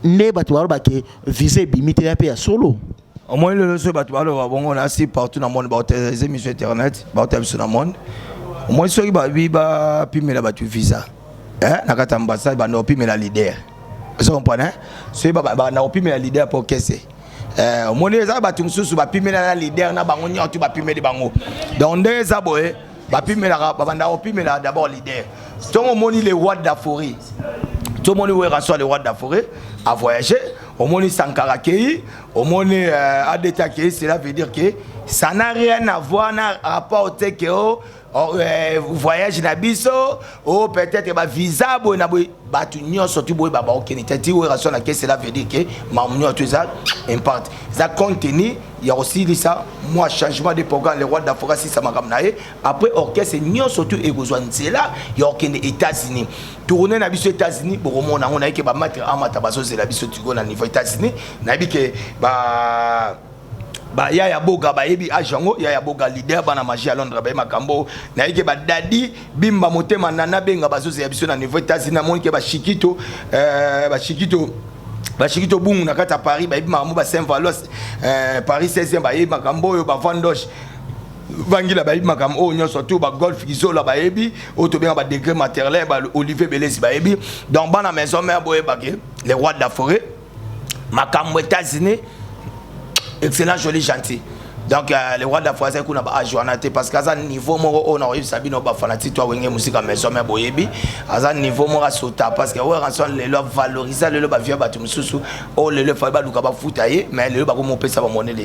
ne batu ba ke visa bimite ya pe ya solo au moins le so batu ba bongo na si partout dans monde ba les émissions internet ba sur le monde au moins so ba biba pimela batu visa na kata ambassade ba no pimela leader vous comprenez so ba na pimela leader pour qu'est-ce moni eza batu mususu ba pimela na leader na bango nyatu ba pimela bango donc ndeza boye ba pimela ba banda opimela d'abord leader tongo moni les rois de la forêt to moni Wera soit les rois de la forêt à voyager au moni Sankara Kei au moni Adeta Kei cela veut dire que ça n'a rien à voir na rapport tekeo voyage na biso ou peut-être ba visa bo na bo batu nyonso tu boy baba okeni tati Wera soit na que cela veut dire que mamnyo tu ça impact ça contenu il y a aussi ça moi changement de programme les rois d'Afrique si ça m'a ramené après orchestre nyonso tu egozwa nzela il y a okeni États-Unis tourner na biso États-Unis bo mona on a que ba matre amata baso c'est la biso tu go na niveau États-Unis na bi que ba ya boga ba yebi ajango ya boga leader bana magie à Londres ba makambo na yeke ba dadi bimba motema nana benga bazo ya biso na niveau États-Unis na moni ke ba shikito bungu na kata Paris ba yebi makambo ba Saint-Valois Paris 16e ba yebi makambo yo ba Vandoche Vangila ba yebi makambo nyonso tout ba golf isola ba yebi o to bien ba degré matériel ba Olivier Belez ba yebi donc bana maison mère boye ba ke les rois de la forêt makambo États-Unis excellent joli gentil Donc le roi de la forêt qu'on a journalité parce qu'à un niveau moi on a eu Sabino ba fanatique toi wenge musique maison mais boyebi à un niveau moi sauta parce que ouais rançon les leur valoriser le ba via batu mususu oh le fa ba luka ba foutailler mais le ba ko mon pesa ba monnaie les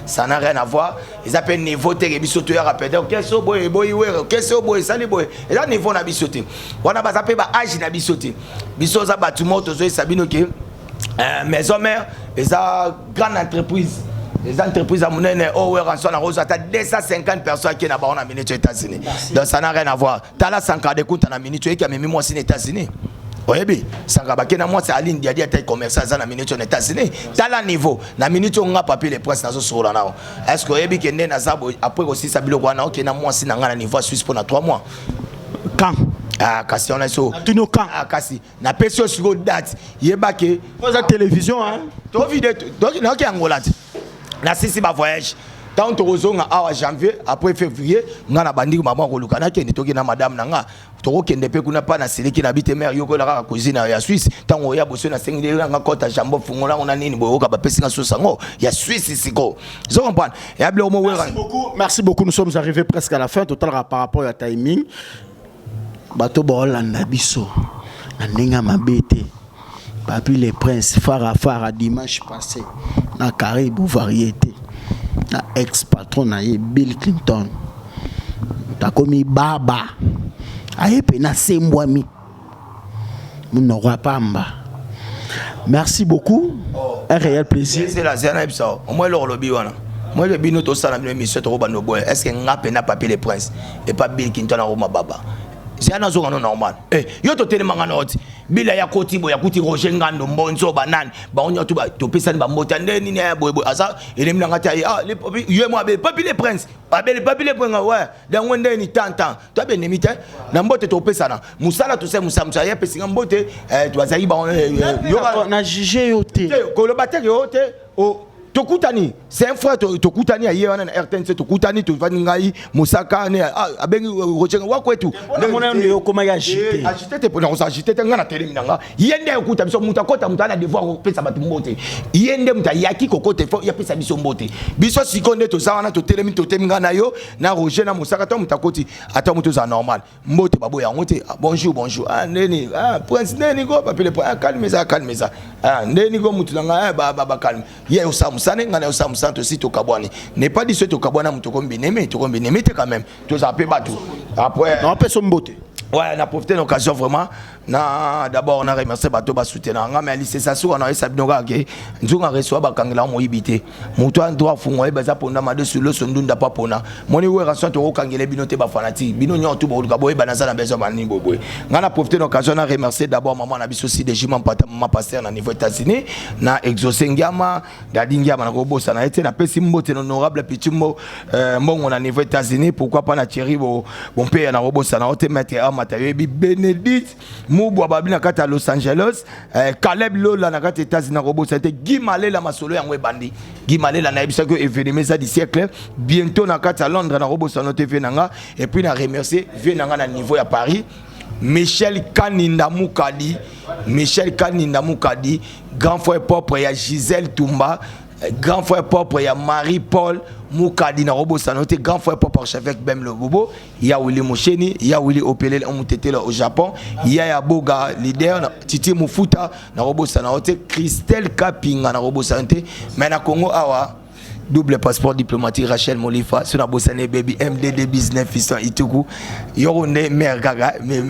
ça n'a rien à voir ils appellent niveau te biso to ya rapide qu'est-ce boy boy ouais qu'est-ce boy sali boy et là niveau na bisoté on a ba zapé ba âge na bisoté biso za batu moto zo Sabino que maison mère et ça grande entreprise. Les entreprises à Mounene, oh, rançon à Rose, t'as 250 personnes qui n'ont pas en minute aux États-Unis. Donc ça n'a rien à voir. T'as là 100 de compte en minute qui a mis moi aux États-Unis. Oui, bien. Ça va que moi c'est Aline Diadi à taille commerciale dans la minute aux États-Unis. T'as là niveau. La minute on a papier les presse dans ce sur là. Est-ce que Ebi qui est né après aussi ça bilo guana qui est moi aussi dans le niveau suisse pendant 3 mois. Quand ah, kasi on a so. Tu nous quand ah, kasi. Na pesio sur date. Yeba que. Pour la télévision, hein. Toi vidéo. Donc il y a qui Angola. Na sisi ba voyage tant tozonga awa janvier après février ngana bandi maman ko lukana ke nitoki na madame nanga toko kende pe kuna pa na seleki na bite mère yoko la cuisine ya Suisse tant oya boso na sengile nga kota jambo fungola ona nini boyoka ba pesinga so sango ya Suisse siko zo comprendre ya blo mo wera. Merci beaucoup, nous sommes arrivés presque à la fin total par rapport au timing bato bolanda biso na ninga mabete Papi les princes Farah dimanche passé na Caribou variété na ex-patron na Bill Clinton ta komi baba aye pena sembwami munora pamba. Merci beaucoup, un réel plaisir. C'est la zéna ebso moi le lobby wana moi le bino to sala émission to ba no boy est-ce que nga pena Papi les princes et pas Bill Clinton na Roma baba c'est un azo normal yo to tellement ngana bila ya koti bo ya kuti Roger Ngando mbonzo banane ba onya to ba to pesa ba mbota ndeni ne boy asa ele mina ngata ah les papi yo moi Papi les princes Papi les princes ouais dans wende ni tantan to be nemite na mbote to pesa na musala to se musa ya pesa mbote to azai ba yo na jugé yo te ko le bater yo te o Tokutani, c'est un frère Tokutani ailleurs on a RTNC Tokutani tu vas ngai Musaka ne abengi Roger wa kwetu na mona yo koma ya agité te pona on agité te ngana tele minanga yende okuta biso muta kota muta na devoir pesa batu mbote yende muta yaki kokote fo ya pesa biso mbote biso sikonde to zawana to tele to teminga na yo na Roger na Musaka to muta koti ata muto za normal mbote babo ya ngote bonjour neni prince neni go Papi le calme ça neni go mutu nga ba calme ye osamu ngana osamusanto si to kabwani n'est pas dit ce to kabwana muto kombi neme quand même to za pe batu après non pe sombote. Ouais, on a profité de l'occasion vraiment. D'abord, on a remercié Bato Basoutenanga, mais c'est ça, on a eu Sabinoga, nous avons reçu Bakangla, mon ibité. Mon toit doit fouiller, Baza Pona, Made sur le son d'un Papona. Mon niveau ration to Kangele Binote Bafanati, Binonio tout le Gaboy, Banaza, Bezo Mani Boboy. On a profité de l'occasion, on a remercié d'abord Maman Nabis aussi des Jimans Patama Pasteur à niveau États-Unis, na Exosengama, Dadinga, Manarobo, ça a été la pessimbo, honorable Pitumbo, mon à niveau États-Unis, pourquoi pas na Thierry, mon père, na Robo, ça a été mettre Matayebi Benedict Moubou Babina kata Los Angeles Caleb Lola na kata États-Unis na Robo c'était Guy Malé la masolo ya bandi Guy Malé la na ebisa ko événement ça du siècle bientôt na kata Londres na Robo sanote venanga et puis na remercier venanga na niveau ya Paris Michel Kaninda Moukadi grand frère propre ya Gisèle Toumba grand frère propre ya Marie-Paul Moukadi na Robo Sanote, grand frère propre archevêque Bem le Bobo, il y a Willy Moucheni, il y a Willy Opelel au Japon, il y a Boga leader Titi Mufuta na Robo Sanote, Christelle Kapinga na Robo Sanote, mais na Congo awa double passeport diplomatique Rachel Molifa sur la Bossane baby MDD business fiston ituku Yoronde mère gaga mais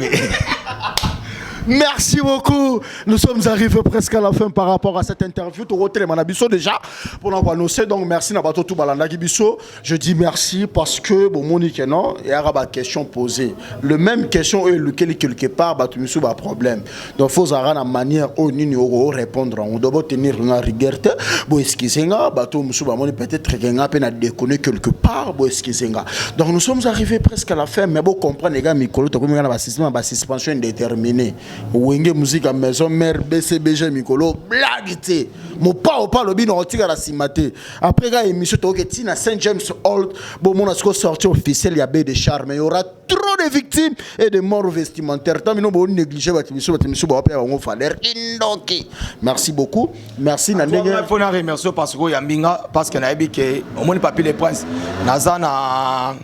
Merci beaucoup. Nous sommes arrivés presque à la fin par rapport à cette interview. Tu retrouves Manabiso déjà pour nous annoncer. Donc merci Nabato Toubalanda Gibiso. Je dis merci parce que bon Monique non, il y a une question posée. Le même question est lequel quelque part batu misu ba problème. Donc faut avoir la manière au nini au répondre. On doit tenir une rigueur. Bon excusenga batu misu ba moni peut-être que nga peine à déconner quelque part. Bon excusenga. Donc nous sommes arrivés presque à la fin. Mais bon comprendre les gars Mikolo to comme na suspension indéterminée. Wenge musique à maison mère BCBG Mikolo blague mon pas au pas le bin on la simate après gars émission to que Tina Saint James Hall bon mon a sorti officiel il y a de charme il y aura trop des victimes et des morts vestimentaires. Tant que nous négliger merci beaucoup. Merci Nandenge. Il faut remercier parce que Yambinga parce que naebi que au moins papier les princes Nazana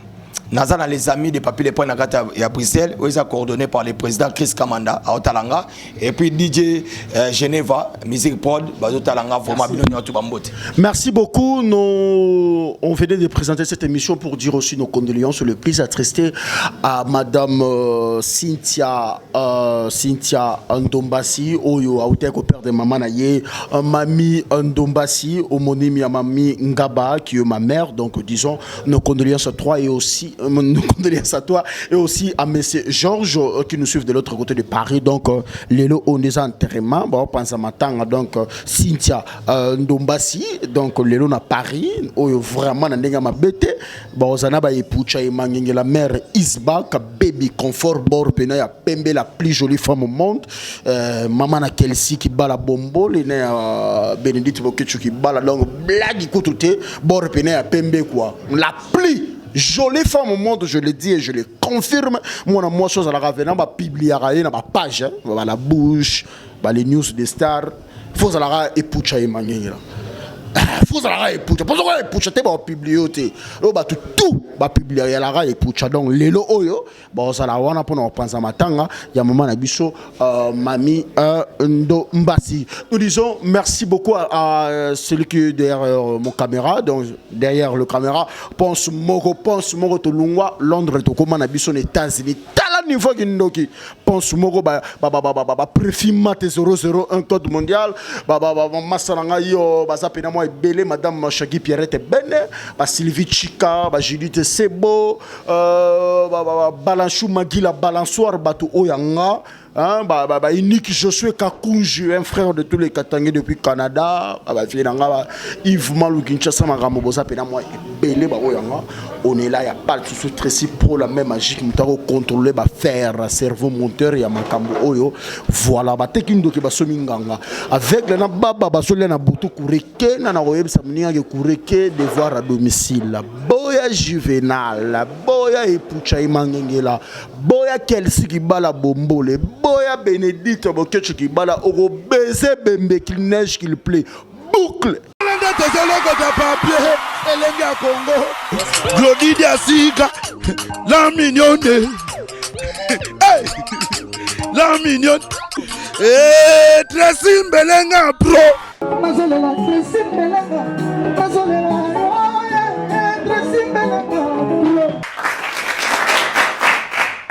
les amis de papier les princes à Bruxelles où ils sont coordonnés par le président Chris Kamanda à Otalanga et puis DJ Geneva Music Prod Otalanga vraiment bien tout bambote. Merci beaucoup. Nous on venait de présenter cette émission pour dire aussi nos condoléances, le plus attristé à madame Cynthia Ndombasi oyo aouté ko père de maman naye mamie Ndombasi homonyme ya mamie Ngaba qui est ma mère, donc disons nos condoléances à toi et aussi nos condoléances à toi et aussi à monsieur Georges qui nous suivent de l'autre côté de Paris. Donc lelo on est enterrement bon pense à matanga donc Cynthia Ndombasi donc lelo na Paris oyo vraiment na ndenga mabete bon zana ba epucha emangenge la mère Isba ka baby confort bord pena ya pembe la plus jolie femme au monde maman na Kelsey qui bala bombo le na Bénédicte Bokechu qui bala donc blague koutouté bord pena ya pembe quoi la plus jolie femme au monde, je le dis et je le confirme. Moi, chose à la ravenant, ma publier na ma page, la bouche, les news des stars. Faut à la époucha et mangé. Faut à la époucha. Pour ça, époucha, t'es pas publié, t'es. Tout, va publier à la époucha. Donc, les lo oyo, ça la wana pour nous penser à matanga. Il y a un moment, biso, Mami Ndo Mbasi. Nous disons merci beaucoup à celui qui est derrière mon caméra. Donc, derrière le caméra, pense Moro Tolungwa, Londres, Tokoma, Nabiso, États-Unis. Niveau qui nous pense Moro préfima 001 code mondial Massalanga yo bazapena moi belé madame Chagui Pierrette Bene Sylvie Chika Judith Sebo Balanchou Magila Balançoire Batou Oyanga unique Josué Kakunju, un frère de tous les Katangais depuis Canada, Yves Malou Kinshasa Magamobosa pena moi belé oyanga on est là il y a pas de souci très pro la même magique nous contrôler faire cerveau monteur ya makambo oyo voilà ba tekindo ke basominganga avec la baba basole na butu kureke na oyebisa mninga ke kureke devoir à domicile boya juvenal boya epucha imangengela boya Kelsey ki bala bombole boya Bénédicte Bokechu ki bala oko baiser bembe qu'il neige qu'il plaît boucle Congo Glody Asiga la mignonne hey la mignonne Tracy Mbelenga pro